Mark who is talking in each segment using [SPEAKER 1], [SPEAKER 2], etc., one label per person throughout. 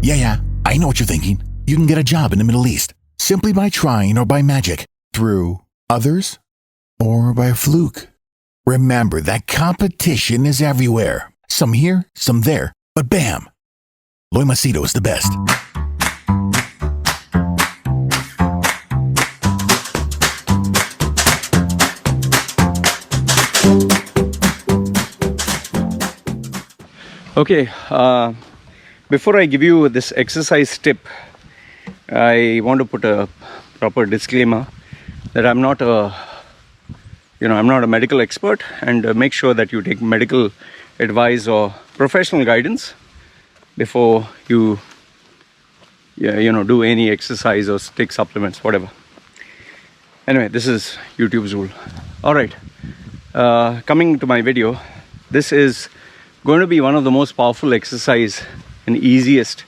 [SPEAKER 1] Yeah, I know what you're thinking. You can get a job in the Middle East simply by trying or by magic, through others, or by a fluke. Remember that competition is everywhere. Some here, some there, but bam! Loy Machedo is the best.
[SPEAKER 2] Okay, before I give you this exercise tip, I want to put a proper disclaimer that I'm not a medical expert, and make sure that you take medical advice or professional guidance before you do any exercise or take supplements, whatever. Anyway, this is YouTube's rule. All right, coming to my video, this is going to be one of the most powerful exercise and easiest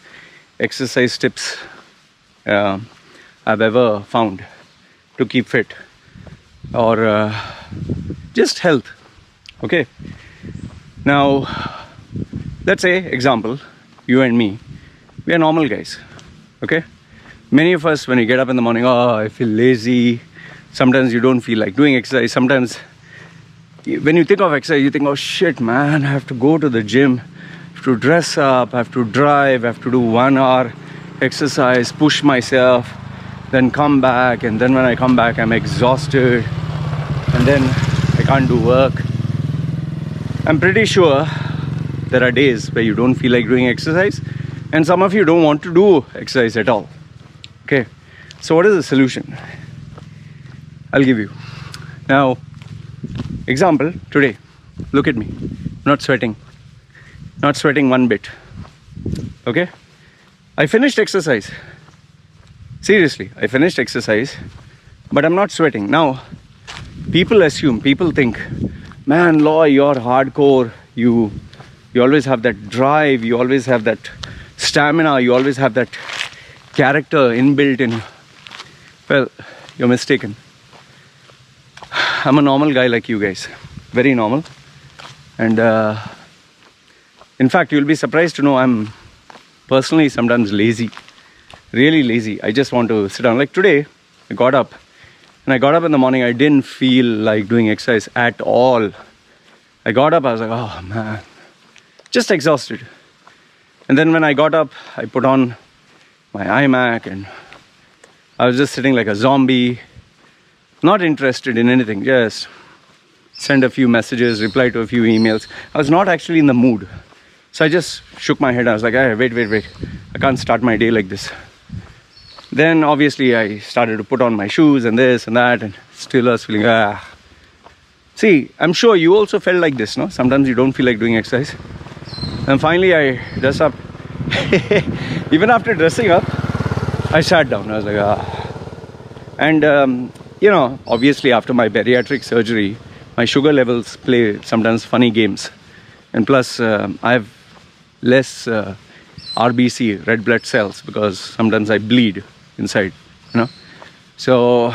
[SPEAKER 2] exercise tips I've ever found to keep fit or just health. Okay, now let's say, example, you and me, we are normal guys. Okay, many of us, when you get up in the morning, I feel lazy. Sometimes you don't feel like doing exercise. Sometimes when you think of exercise, you think, oh shit man, I have to go to the gym, I have to dress up, I have to drive, I have to do 1 hour exercise, push myself, then come back, and then when I come back I'm exhausted, and then I can't do work. I'm pretty sure there are days where you don't feel like doing exercise, and some of you don't want to do exercise at all. Okay, so what is the solution? I'll give you. Now, example, today, look at me, not sweating one bit. Okay, I finished exercise. Seriously, I finished exercise, but I'm not sweating. Now, people think, man, Loy, you're hardcore. You always have that drive. You always have that stamina. You always have that character inbuilt in. Well, you're mistaken. I'm a normal guy like you guys, very normal, and in fact, you'll be surprised to know I'm personally sometimes lazy, really lazy. I just want to sit down. Like today, I got up in the morning, I didn't feel like doing exercise at all. I got up, I was like, oh man, just exhausted. And then when I got up, I put on my iMac and I was just sitting like a zombie, not interested in anything, just send a few messages, reply to a few emails. I was not actually in the mood. So I just shook my head. I was like, hey, wait. I can't start my day like this. Then obviously I started to put on my shoes and this and that, and still I was feeling, See, I'm sure you also felt like this, no? Sometimes you don't feel like doing exercise. And finally I dressed up. Even after dressing up, I sat down. I was like, And, obviously after my bariatric surgery, my sugar levels play sometimes funny games. And plus, I have less RBC, red blood cells, because sometimes I bleed inside, So,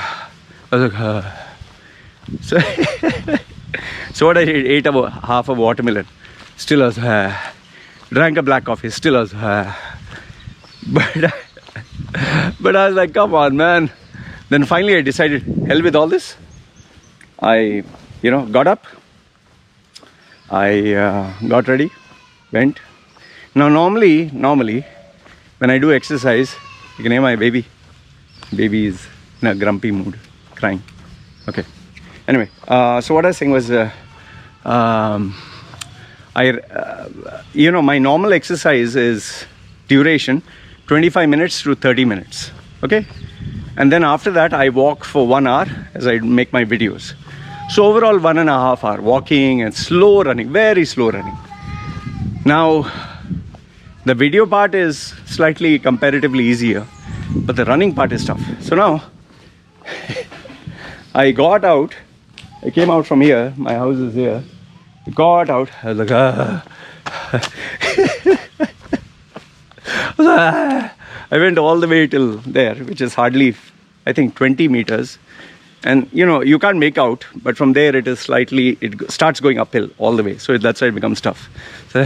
[SPEAKER 2] I was like, So what I did, ate about half a watermelon. Still I was, drank a black coffee. Still I was, But I was like, come on, man. Then finally I decided, hell with all this. I, got up. I got ready, went. Now normally, when I do exercise, you can hear my baby. Baby is in a grumpy mood, crying. Okay. Anyway, so what I was saying was, my normal exercise is duration 25 minutes to 30 minutes. Okay. And then after that, I walk for 1 hour as I make my videos. So overall 1.5 hours walking and slow running, very slow running. Now, the video part is slightly comparatively easier, but the running part is tough. So now, I got out, I came out from here, my house is here. I got out, I was like, I went all the way till there, which is hardly, I think, 20 meters. And you can't make out, but from there it starts going uphill all the way. So that's why it becomes tough. So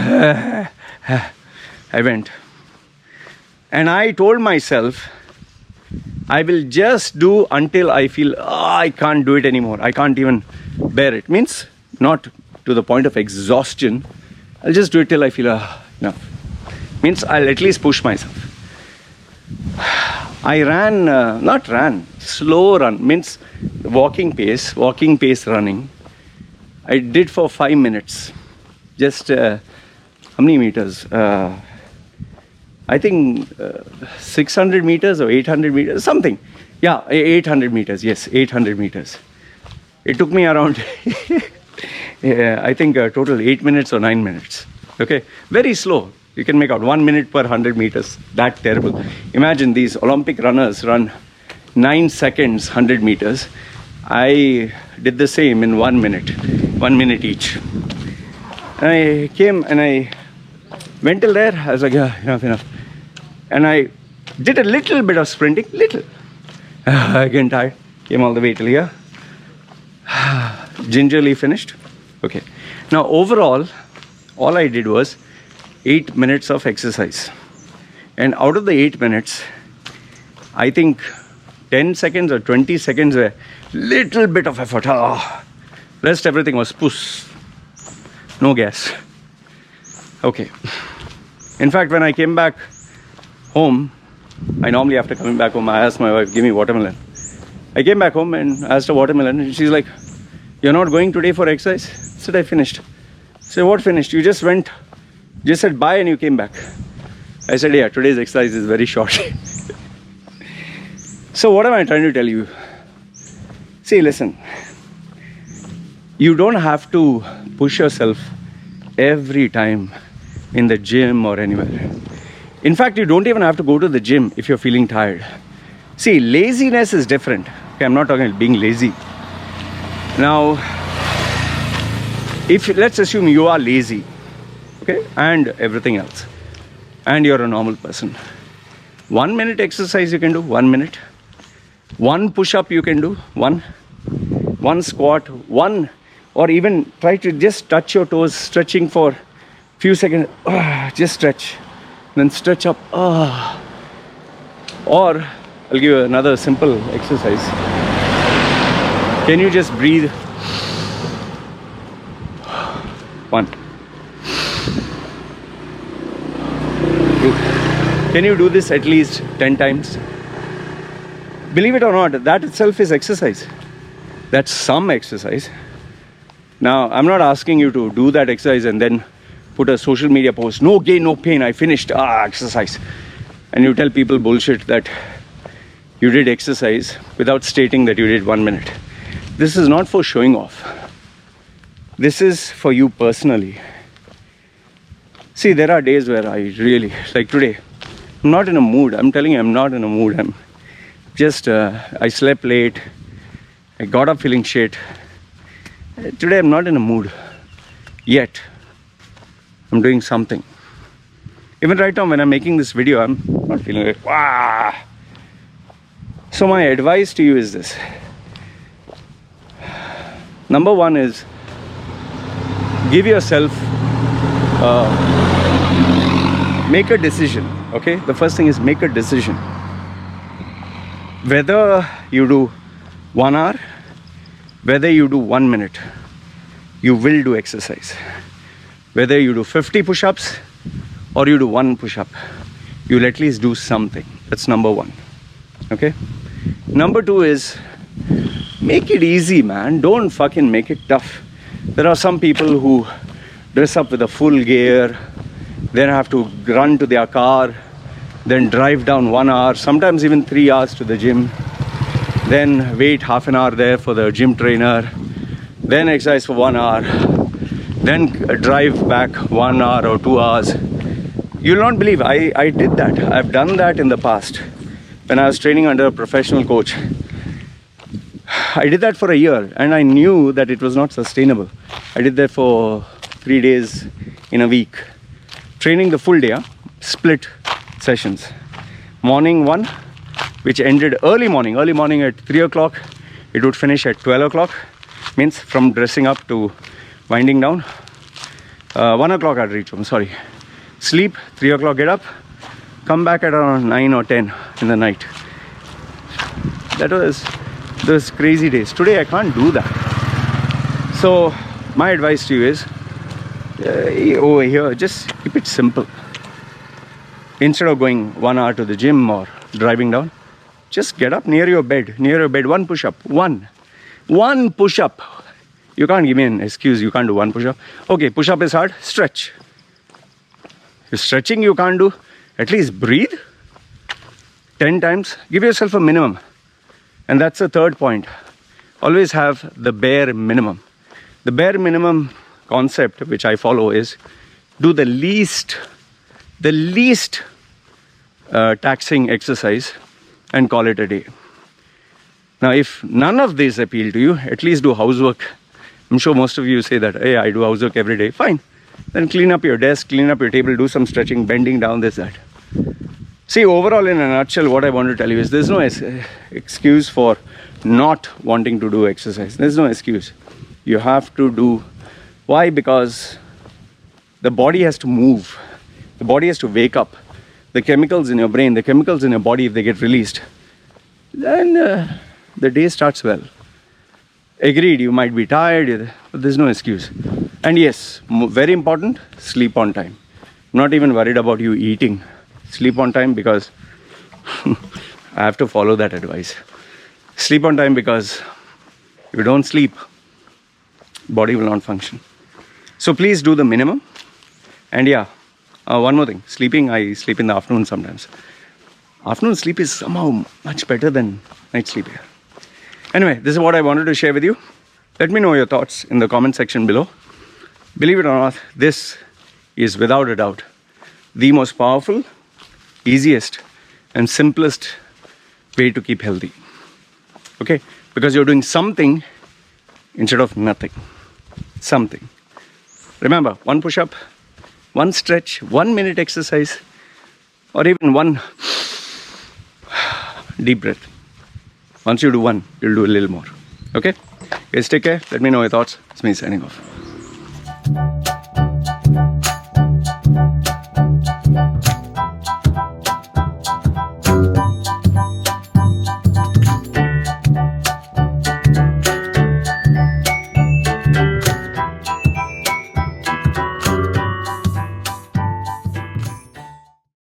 [SPEAKER 2] I went. And I told myself, I will just do until I feel, I can't do it anymore. I can't even bear it. Means not to the point of exhaustion. I'll just do it till I feel, enough. Means I'll at least push myself. I ran, not ran, slow run. Means walking pace running. I did for 5 minutes. Just, how many meters? I think 600 meters or 800 meters, something. Yeah, 800 meters. Yes, 800 meters. It took me around, yeah, I think total 8 minutes or 9 minutes. Okay, very slow. You can make out 1 minute per 100 meters. That terrible. Imagine these Olympic runners run 9 seconds, 100 meters. I did the same in 1 minute, 1 minute each. And I came and I went till there. I was like, yeah, enough. And I did a little bit of sprinting, little. Again tired, came all the way till here. Gingerly finished. Okay. Now overall, all I did was 8 minutes of exercise. And out of the 8 minutes, I think 10 seconds or 20 seconds were little bit of effort. Rest everything was push. No gas. Okay. In fact, when I came back home, I normally after coming back home, I asked my wife, give me watermelon. I came back home and asked her watermelon, and she's like, you're not going today for exercise? I said, I finished. I said, what finished? You just went, just said bye and you came back. I said, yeah, today's exercise is very short. So what am I trying to tell you? See, listen, you don't have to push yourself every time in the gym or anywhere. In fact, you don't even have to go to the gym if you're feeling tired. See, laziness is different. Okay, I'm not talking about being lazy. Now, let's assume you are lazy, okay, and everything else, and you're a normal person. 1 minute exercise you can do, 1 minute. 1 push-up you can do, 1 squat, 1, or even try to just touch your toes, stretching for a few seconds. Just stretch. Then stretch up. Or I'll give you another simple exercise. Can you just breathe? 1. 2. Can you do this at least 10 times? Believe it or not, that itself is exercise. That's some exercise. Now, I'm not asking you to do that exercise and then put a social media post, no gain, no pain, I finished exercise. And you tell people bullshit that you did exercise without stating that you did 1 minute. This is not for showing off. This is for you personally. See, there are days where I really, like today, I'm not in a mood. I'm telling you, I'm not in a mood. I'm just, I slept late. I got up feeling shit. Today I'm not in a mood. Yet, I'm doing something. Even right now when I'm making this video, I'm not feeling like, wow. So my advice to you is this. Number 1 is, give yourself, make a decision, okay? The first thing is make a decision. Whether you do 1 hour, whether you do 1 minute, you will do exercise. Whether you do 50 push-ups or you do 1 push-up, you'll at least do something. That's number 1, okay? Number 2 is, make it easy, man. Don't fucking make it tough. There are some people who dress up with a full gear, then have to run to their car, then drive down 1 hour, sometimes even 3 hours to the gym, then wait half an hour there for the gym trainer, then exercise for 1 hour, then drive back 1 hour or 2 hours. You'll not believe, I did that. I've done that in the past when I was training under a professional coach. I did that for a year and I knew that it was not sustainable. I did that for 3 days in a week, training the full day, split sessions. Morning 1, which ended early morning at 3 o'clock. It would finish at 12 o'clock, means from dressing up to winding down. 1 o'clock I'd reach home, sorry. Sleep, 3 o'clock get up, come back at around 9 or 10 in the night. That was those crazy days. Today I can't do that. So my advice to you is, over here, just keep it simple. Instead of going 1 hour to the gym or driving down, just get up near your bed, one push-up, one push-up. You can't give me an excuse, you can't do one push-up. Okay, push-up is hard, stretch. If stretching you can't do, at least breathe 10 times, give yourself a minimum. And that's the third point. Always have the bare minimum. The bare minimum concept which I follow is do the least taxing exercise and call it a day. Now, if none of these appeal to you, at least do housework. I'm sure most of you say that, hey, I do housework every day. Fine. Then clean up your desk, clean up your table, do some stretching, bending down, this, that. See, overall, in a nutshell, what I want to tell you is there's no excuse for not wanting to do exercise. There's no excuse. You have to do. Why? Because the body has to move. The body has to wake up. The chemicals in your brain, the chemicals in your body, if they get released, then the day starts well. Agreed, you might be tired, but there's no excuse. And yes, very important, sleep on time. I'm not even worried about you eating. Sleep on time because I have to follow that advice. Sleep on time because if you don't sleep, body will not function. So please do the minimum. And yeah, one more thing. Sleeping, I sleep in the afternoon sometimes. Afternoon sleep is somehow much better than night sleep here. Anyway, this is what I wanted to share with you. Let me know your thoughts in the comment section below. Believe it or not, this is without a doubt the most powerful, easiest and simplest way to keep healthy. Okay? Because you're doing something instead of nothing. Something. Remember, one push-up, one stretch, 1 minute exercise, or even one deep breath. Once you do one, you'll do a little more. Okay? Guys, take care. Let me know your thoughts. It's me signing off.